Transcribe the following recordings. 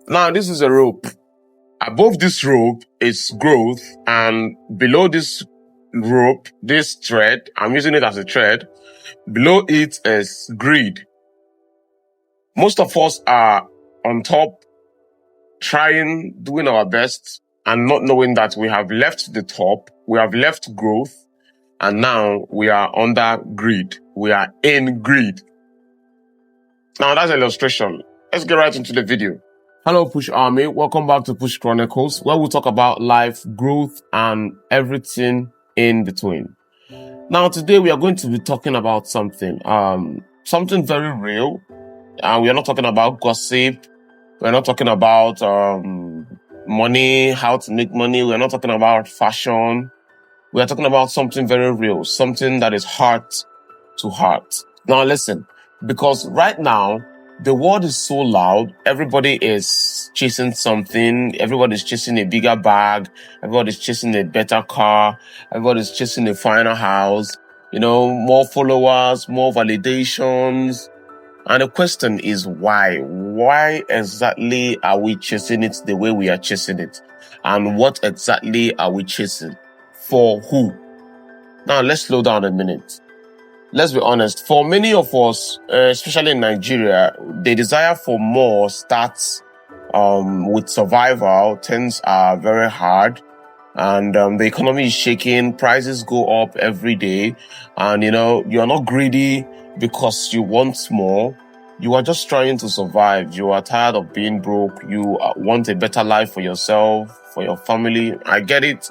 Now, this is a rope. Above this rope is growth, and below this rope, this thread, I'm using it as a thread, below it is greed. Most of us are on top, trying, doing our best, and not knowing that we have left the top, we have left growth, and now we are under greed. We are in greed. Now, that's an illustration. Let's get right into the video. Hello, Push Army. Welcome back to Push Chronicles, where we talk about life, growth, and everything in between. Now, today we are going to be talking about something very real. And we are not talking about gossip. We're not talking about money, how to make money. We're not talking about fashion. We are talking about something very real, something that is heart to heart. Now, listen, because right now, the world is so loud. Everybody is chasing something. Everybody's chasing a bigger bag. Everybody's chasing a better car. Everybody's chasing a finer house. More followers, more validations. And the question is why? Why exactly are we chasing it the way we are chasing it? And what exactly are we chasing? For who? Now, let's slow down a minute. Let's be honest. For many of us, especially in Nigeria, the desire for more starts with survival. Things are very hard, and the economy is shaking. Prices go up every day, and you're not greedy because you want more. You are just trying to survive. You are tired of being broke. You want a better life for yourself, for your family. I get it.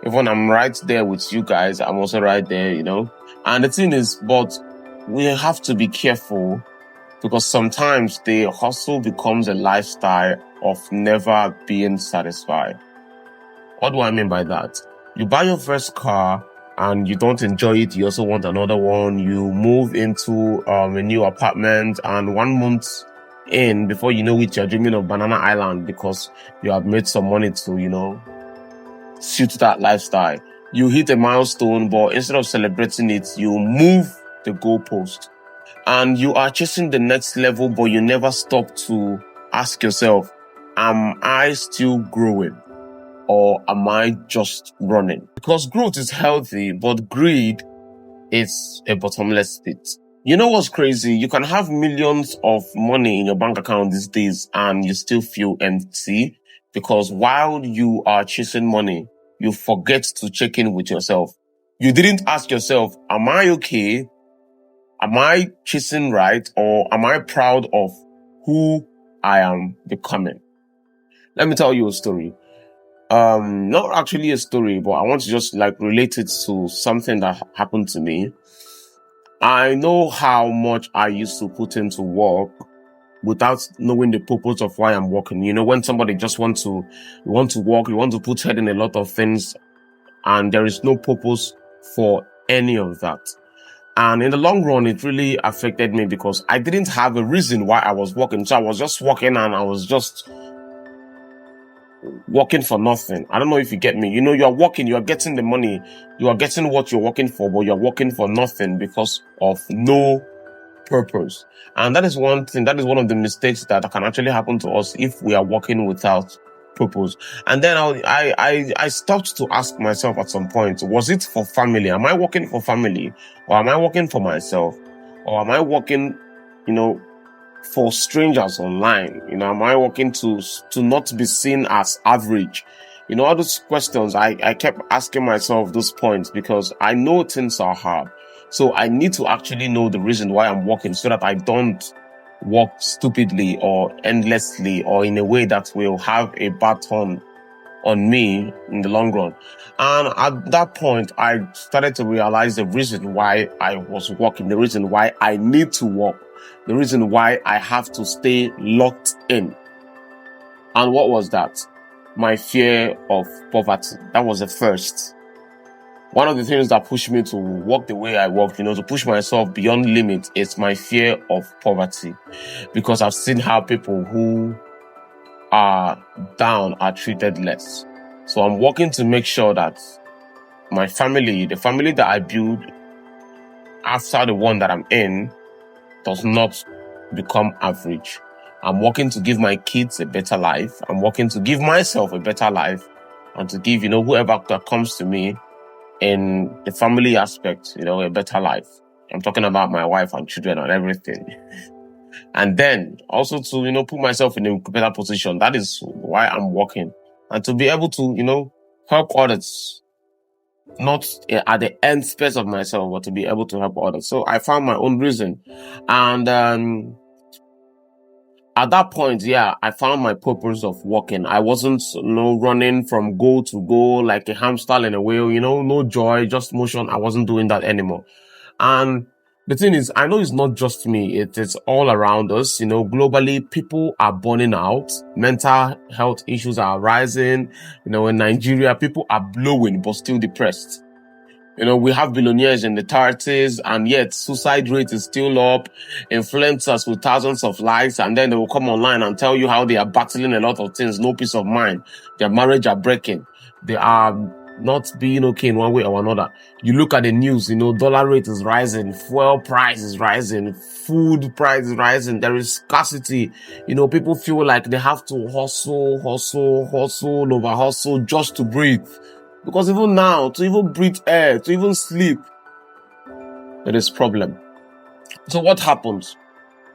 Even I'm right there with you guys. I'm also right there, And the thing is, but we have to be careful because sometimes the hustle becomes a lifestyle of never being satisfied. What do I mean by that? You buy your first car and you don't enjoy it. You also want another one. You move into a new apartment, and 1 month in, before you know it, you're dreaming of Banana Island because you have made some money to, suit that lifestyle. You hit a milestone, but instead of celebrating it, you move the goalpost. And you are chasing the next level, but you never stop to ask yourself, am I still growing? Or am I just running? Because growth is healthy, but greed is a bottomless pit. You know what's crazy? You can have millions of money in your bank account these days and you still feel empty because while you are chasing money, you forget to check in with yourself. You didn't ask yourself, am I okay? Am I chasing right? Or am I proud of who I am becoming? Let me tell you a story. Not actually a story, but I want to just relate it to something that happened to me. I know how much I used to put into work without knowing the purpose of why I'm working. When somebody just want to work, you want to put head in a lot of things, and there is no purpose for any of that. And in the long run, it really affected me because I didn't have a reason why I was working. So I was just working and I was just working for nothing. I don't know if you get me. You are working, you are getting the money, you are getting what you're working for, but you're working for nothing because of no purpose. And that is one thing, that is one of the mistakes that can actually happen to us if we are working without purpose. And then I stopped to ask myself at some point, was it for family? Am I working for family? Or am I working for myself? Or am I working, for strangers online? Am I working to not be seen as average? All those questions, I kept asking myself those points because I know things are hard. So I need to actually know the reason why I'm working so that I don't work stupidly or endlessly or in a way that will have a bad turn on me in the long run. And at that point, I started to realize the reason why I was working, the reason why I need to work, the reason why I have to stay locked in. And what was that? My fear of poverty. That was the first. One of the things that pushed me to work the way I work, to push myself beyond limit, is my fear of poverty. Because I've seen how people who are down are treated less. So I'm working to make sure that my family, the family that I build after the one that I'm in, does not become average. I'm working to give my kids a better life. I'm working to give myself a better life and to give, whoever that comes to me in the family aspect, a better life. I'm talking about my wife and children and everything. And then also to, put myself in a better position. That is why I'm working. And to be able to, help others. Not at the end space of myself, but to be able to help others. So I found my own reason. And at that point, I found my purpose of working. I wasn't, running from goal to goal like a hamster in a wheel, no joy, just motion. I wasn't doing that anymore. And the thing is, I know it's not just me. It is all around us. Globally, people are burning out. Mental health issues are rising. In Nigeria, people are blowing, but still depressed. We have billionaires in the 30s, and yet suicide rate is still up. Influencers with thousands of likes, and then they will come online and tell you how they are battling a lot of things, no peace of mind. Their marriage are breaking. They are not being okay in one way or another. You look at the news, dollar rate is rising, fuel price is rising, food price is rising, there is scarcity. People feel like they have to hustle, over hustle just to breathe. Because even now, to even breathe air, to even sleep, there is problem. So what happens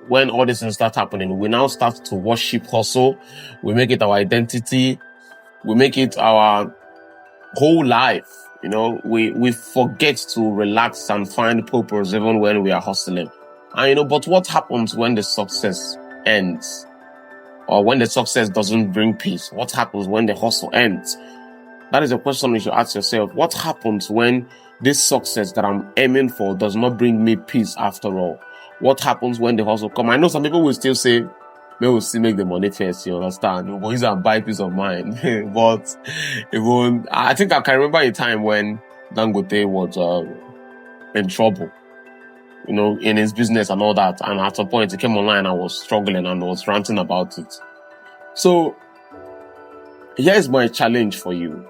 when all these things start happening? We now start to worship hustle. We make it our identity. We make it our whole life. We forget to relax and find purpose even when we are hustling. And but what happens when the success ends? Or when the success doesn't bring peace? What happens when the hustle ends? That is a question you should ask yourself. What happens when this success that I'm aiming for does not bring me peace after all? What happens when the hustle comes? I know some people will still say, we'll still make the money first, you understand? We'll use and buy peace of mind. But it won't. I think I can remember a time when Dangote was in trouble, in his business and all that. And at some point, he came online and was struggling and was ranting about it. So here's my challenge for you.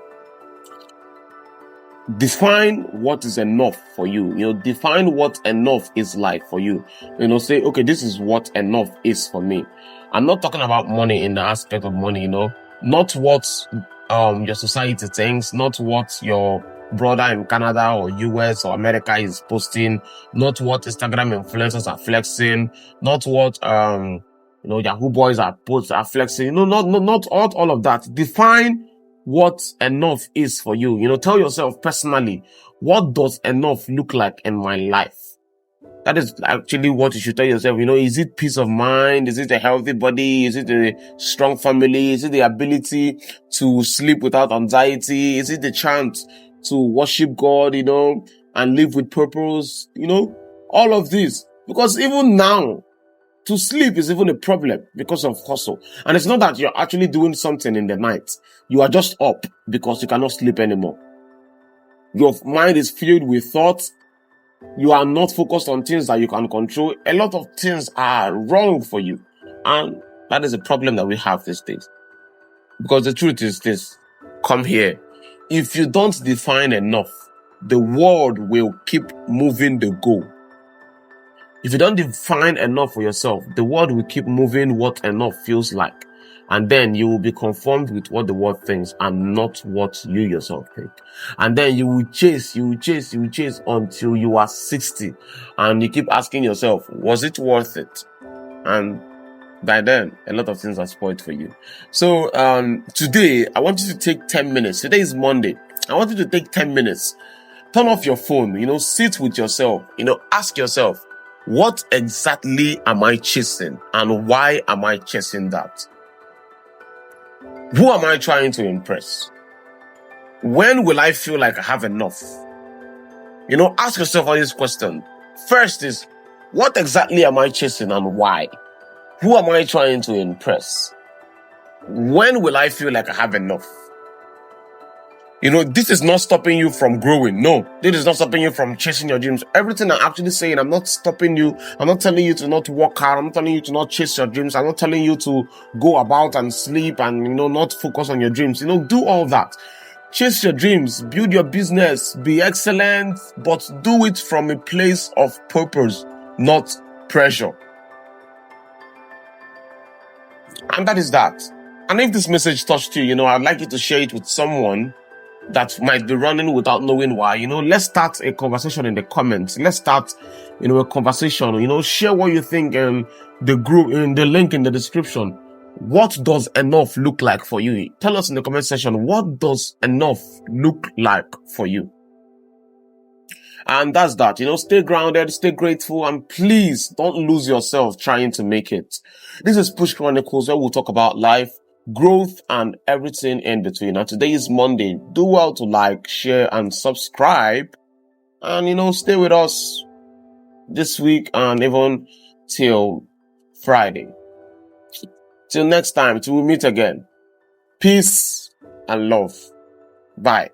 Define what is enough for you. Define what enough is like for you. Say, okay, this is what enough is for me. I'm not talking about money in the aspect of money, not what your society thinks, not what your brother in Canada or US or America is posting, not what Instagram influencers are flexing, not what Yahoo boys are flexing, not all of that. Define what enough is for you. Tell yourself personally, what does enough look like in my life? That is actually what you should tell yourself. Is it peace of mind? Is it a healthy body? Is it a strong family? Is it the ability to sleep without anxiety? Is it the chance to worship God, and live with purpose? All of this. Because even now, to sleep is even a problem because of hustle. And it's not that you're actually doing something in the night. You are just up because you cannot sleep anymore. Your mind is filled with thoughts. You are not focused on things that you can control. A lot of things are wrong for you. And that is a problem that we have these days. Because the truth is this. Come here. If you don't define enough, the world will keep moving the goal. If you don't define enough for yourself, the world will keep moving what enough feels like. And then you will be conformed with what the world thinks and not what you yourself think. And then you will chase until you are 60. And you keep asking yourself, was it worth it? And by then, a lot of things are spoiled for you. So today, I want you to take 10 minutes. Today is Monday. I want you to take 10 minutes. Turn off your phone, sit with yourself, ask yourself, what exactly am I chasing and why am I chasing that? Who am I trying to impress? When will I feel like I have enough? Ask yourself all these questions. First is, what exactly am I chasing and why? Who am I trying to impress? When will I feel like I have enough? This is not stopping you from growing. No, this is not stopping you from chasing your dreams. Everything I'm actually saying, I'm not stopping you. I'm not telling you to not work hard. I'm not telling you to not chase your dreams. I'm not telling you to go about and sleep and, not focus on your dreams. Do all that. Chase your dreams, build your business, be excellent, but do it from a place of purpose, not pressure. And that is that. And if this message touched you, I'd like you to share it with someone that might be running without knowing why. Let's start a conversation in the comments. Let's start, a conversation. Share what you think in the group, in the link in the description. What does enough look like for you? Tell us in the comment section, what does enough look like for you? And that's that. Stay grounded, stay grateful, and please don't lose yourself trying to make it. This is Push Chronicles, where we'll talk about life, growth, and everything in between. And today is Monday. Do well to like, share, and subscribe. And, stay with us this week and even till Friday. Till next time, till we meet again. Peace and love. Bye.